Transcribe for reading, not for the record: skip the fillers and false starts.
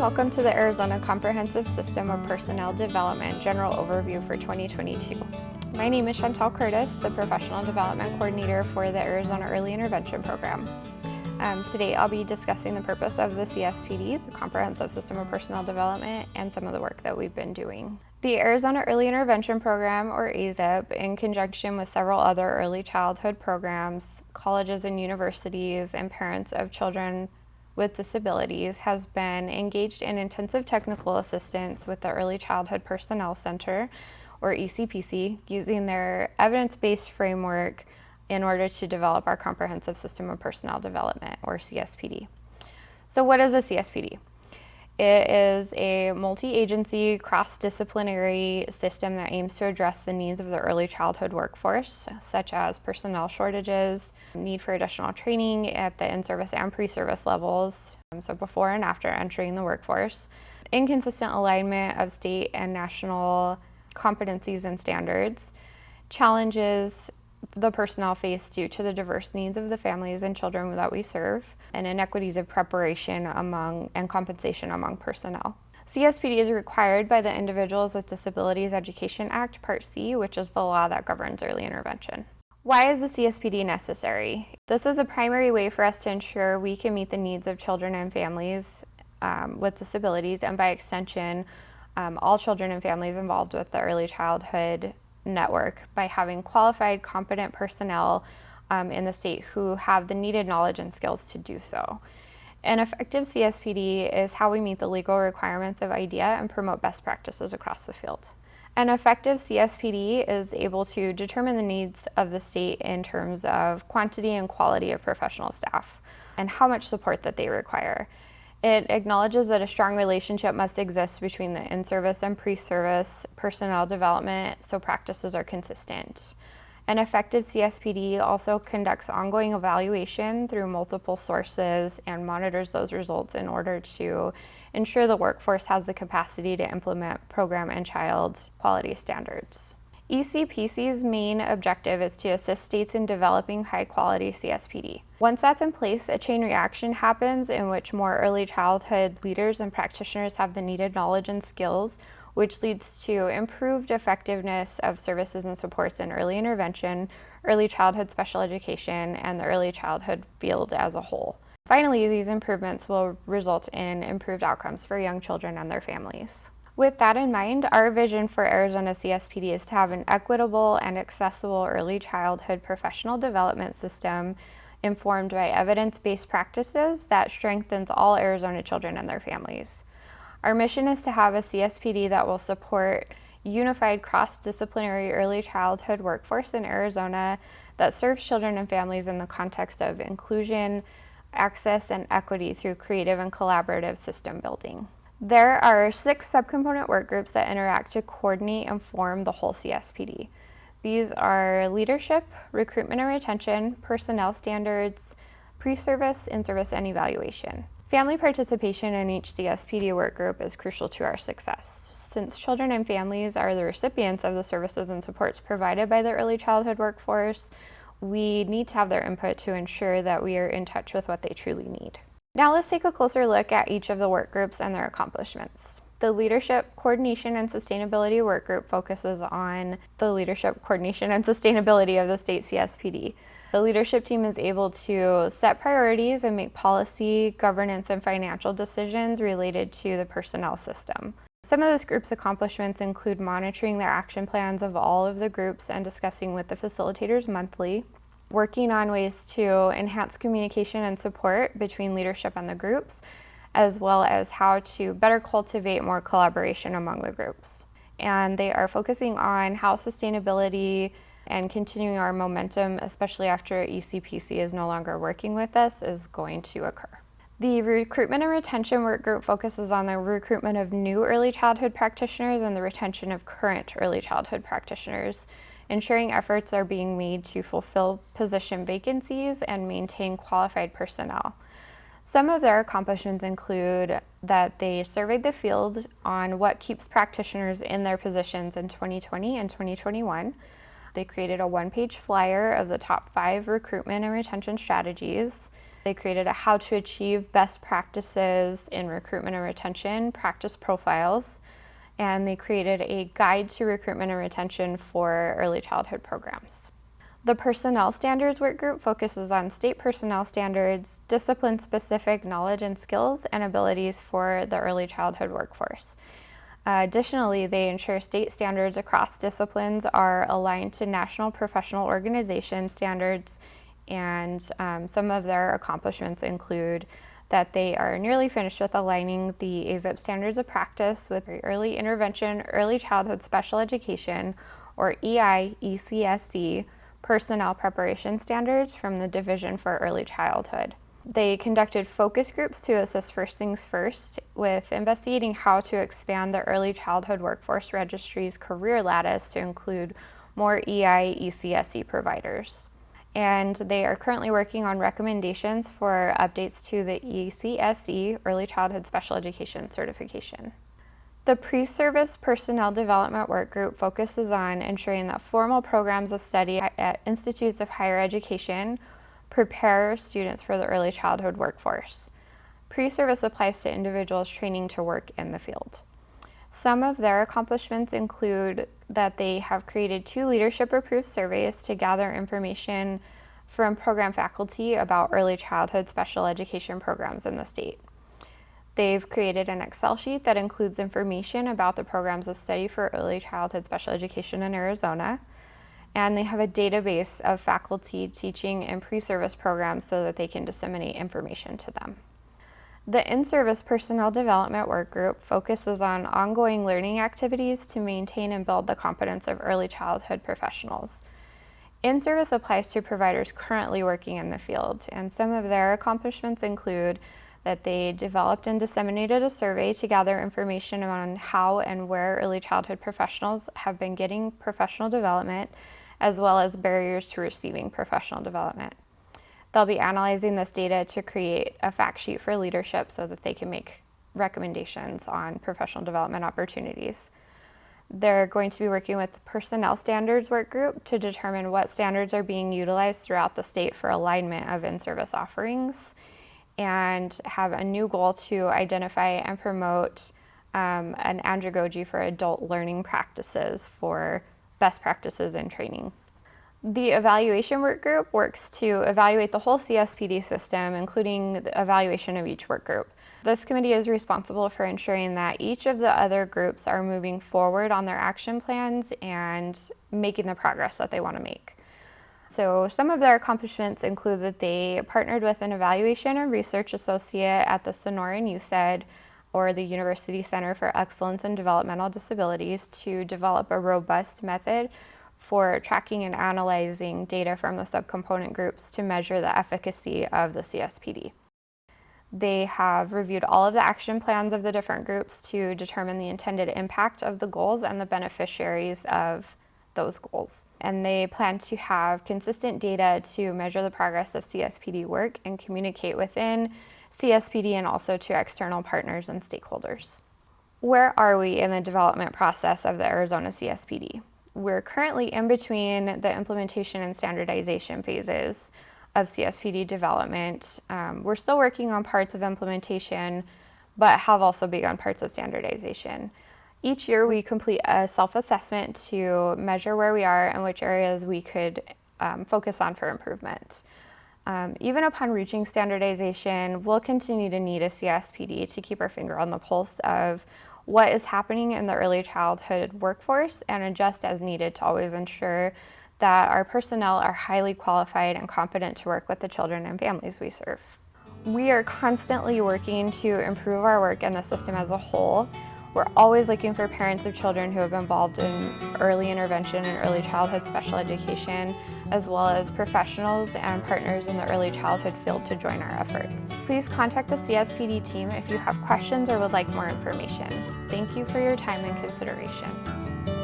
Welcome to the Arizona Comprehensive System of Personnel Development General Overview for 2022. My name is Chantal Curtis, the Professional Development Coordinator for the Arizona Early Intervention Program. Today I'll be discussing the purpose of the CSPD, the Comprehensive System of Personnel Development, and some of the work that we've been doing. The Arizona Early Intervention Program, or AZIP, in conjunction with several other early childhood programs, colleges and universities, and parents of children with disabilities, has been engaged in intensive technical assistance with the Early Childhood Personnel Center, or ECPC, using their evidence-based framework in order to develop our Comprehensive System of Personnel Development, or CSPD. So what is a CSPD? It is a multi-agency, cross-disciplinary system that aims to address the needs of the early childhood workforce, such as personnel shortages, need for additional training at the in-service and pre-service levels, so before and after entering the workforce, inconsistent alignment of state and national competencies and standards, challenges the personnel face due to the diverse needs of the families and children that we serve, and inequities of preparation and compensation among personnel. CSPD is required by the Individuals with Disabilities Education Act, Part C, which is the law that governs early intervention. Why is the CSPD necessary? This is a primary way for us to ensure we can meet the needs of children and families with disabilities, and by extension, all children and families involved with the early childhood network, by having qualified, competent personnel in the state who have the needed knowledge and skills to do so. An effective CSPD is how we meet the legal requirements of IDEA and promote best practices across the field. An effective CSPD is able to determine the needs of the state in terms of quantity and quality of professional staff and how much support that they require. It acknowledges that a strong relationship must exist between the in-service and pre-service personnel development so practices are consistent. An effective CSPD also conducts ongoing evaluation through multiple sources and monitors those results in order to ensure the workforce has the capacity to implement program and child quality standards. ECPC's main objective is to assist states in developing high-quality CSPD. Once that's in place, a chain reaction happens in which more early childhood leaders and practitioners have the needed knowledge and skills, which leads to improved effectiveness of services and supports in early intervention, early childhood special education, and the early childhood field as a whole. Finally, these improvements will result in improved outcomes for young children and their families. With that in mind, our vision for Arizona CSPD is to have an equitable and accessible early childhood professional development system informed by evidence-based practices that strengthens all Arizona children and their families. Our mission is to have a CSPD that will support unified cross-disciplinary early childhood workforce in Arizona that serves children and families in the context of inclusion, access, and equity through creative and collaborative system building. There are 6 subcomponent work groups that interact to coordinate and form the whole CSPD. These are leadership, recruitment and retention, personnel standards, pre-service, in-service, and evaluation. Family participation in each CSPD work group is crucial to our success. Since children and families are the recipients of the services and supports provided by the early childhood workforce, we need to have their input to ensure that we are in touch with what they truly need. Now let's take a closer look at each of the work groups and their accomplishments. The Leadership, Coordination, and Sustainability work group focuses on the leadership, coordination, and sustainability of the state CSPD. The leadership team is able to set priorities and make policy, governance, and financial decisions related to the personnel system. Some of this group's accomplishments include monitoring their action plans of all of the groups and discussing with the facilitators monthly, working on ways to enhance communication and support between leadership and the groups, as well as how to better cultivate more collaboration among the groups. And they are focusing on how sustainability and continuing our momentum, especially after ECPC is no longer working with us, is going to occur. The Recruitment and Retention work group focuses on the recruitment of new early childhood practitioners and the retention of current early childhood practitioners, ensuring efforts are being made to fulfill position vacancies and maintain qualified personnel. Some of their accomplishments include that they surveyed the field on what keeps practitioners in their positions in 2020 and 2021. They created a one-page flyer of the top 5 recruitment and retention strategies. They created a how to achieve best practices in recruitment and retention practice profiles, and they created a guide to recruitment and retention for early childhood programs. The Personnel Standards Work Group focuses on state personnel standards, discipline-specific knowledge and skills, and abilities for the early childhood workforce. Additionally, they ensure state standards across disciplines are aligned to national professional organization standards, and some of their accomplishments include that they are nearly finished with aligning the AZEP standards of practice with early intervention, early childhood special education, or EI/ECSD personnel preparation standards from the Division for Early Childhood. They conducted focus groups to assess First Things First with investigating how to expand the early childhood workforce registry's career lattice to include more EI/ECSD providers. And they are currently working on recommendations for updates to the ECSD Early Childhood Special Education certification. The Pre-Service Personnel Development Work Group focuses on ensuring that formal programs of study at institutes of higher education prepare students for the early childhood workforce. Pre-service applies to individuals training to work in the field. Some of their accomplishments include that they have created 2 leadership-approved surveys to gather information from program faculty about early childhood special education programs in the state. They've created an Excel sheet that includes information about the programs of study for early childhood special education in Arizona. And they have a database of faculty teaching in pre-service programs so that they can disseminate information to them. The In-Service Personnel Development Work Group focuses on ongoing learning activities to maintain and build the competence of early childhood professionals. In-service applies to providers currently working in the field, and some of their accomplishments include that they developed and disseminated a survey to gather information on how and where early childhood professionals have been getting professional development, as well as barriers to receiving professional development. They'll be analyzing this data to create a fact sheet for leadership so that they can make recommendations on professional development opportunities. They're going to be working with the Personnel Standards Work Group to determine what standards are being utilized throughout the state for alignment of in-service offerings, and have a new goal to identify and promote an andragogy for adult learning practices for best practices in training. The Evaluation Work Group works to evaluate the whole CSPD system, including the evaluation of each work group. This committee is responsible for ensuring that each of the other groups are moving forward on their action plans and making the progress that they want to make. So some of their accomplishments include that they partnered with an evaluation and research associate at the Sonoran UCED, or the University Center for Excellence in Developmental Disabilities, to develop a robust method for tracking and analyzing data from the subcomponent groups to measure the efficacy of the CSPD. They have reviewed all of the action plans of the different groups to determine the intended impact of the goals and the beneficiaries of those goals. And they plan to have consistent data to measure the progress of CSPD work and communicate within CSPD and also to external partners and stakeholders. Where are we in the development process of the Arizona CSPD? We're currently in between the implementation and standardization phases of CSPD development. We're still working on parts of implementation, but have also begun parts of standardization. Each year we complete a self-assessment to measure where we are and which areas we could focus on for improvement. Even upon reaching standardization, we'll continue to need a CSPD to keep our finger on the pulse of what is happening in the early childhood workforce and adjust as needed to always ensure that our personnel are highly qualified and competent to work with the children and families we serve. We are constantly working to improve our work in the system as a whole. We're always looking for parents of children who have been involved in early intervention and early childhood special education, as well as professionals and partners in the early childhood field to join our efforts. Please contact the CSPD team if you have questions or would like more information. Thank you for your time and consideration.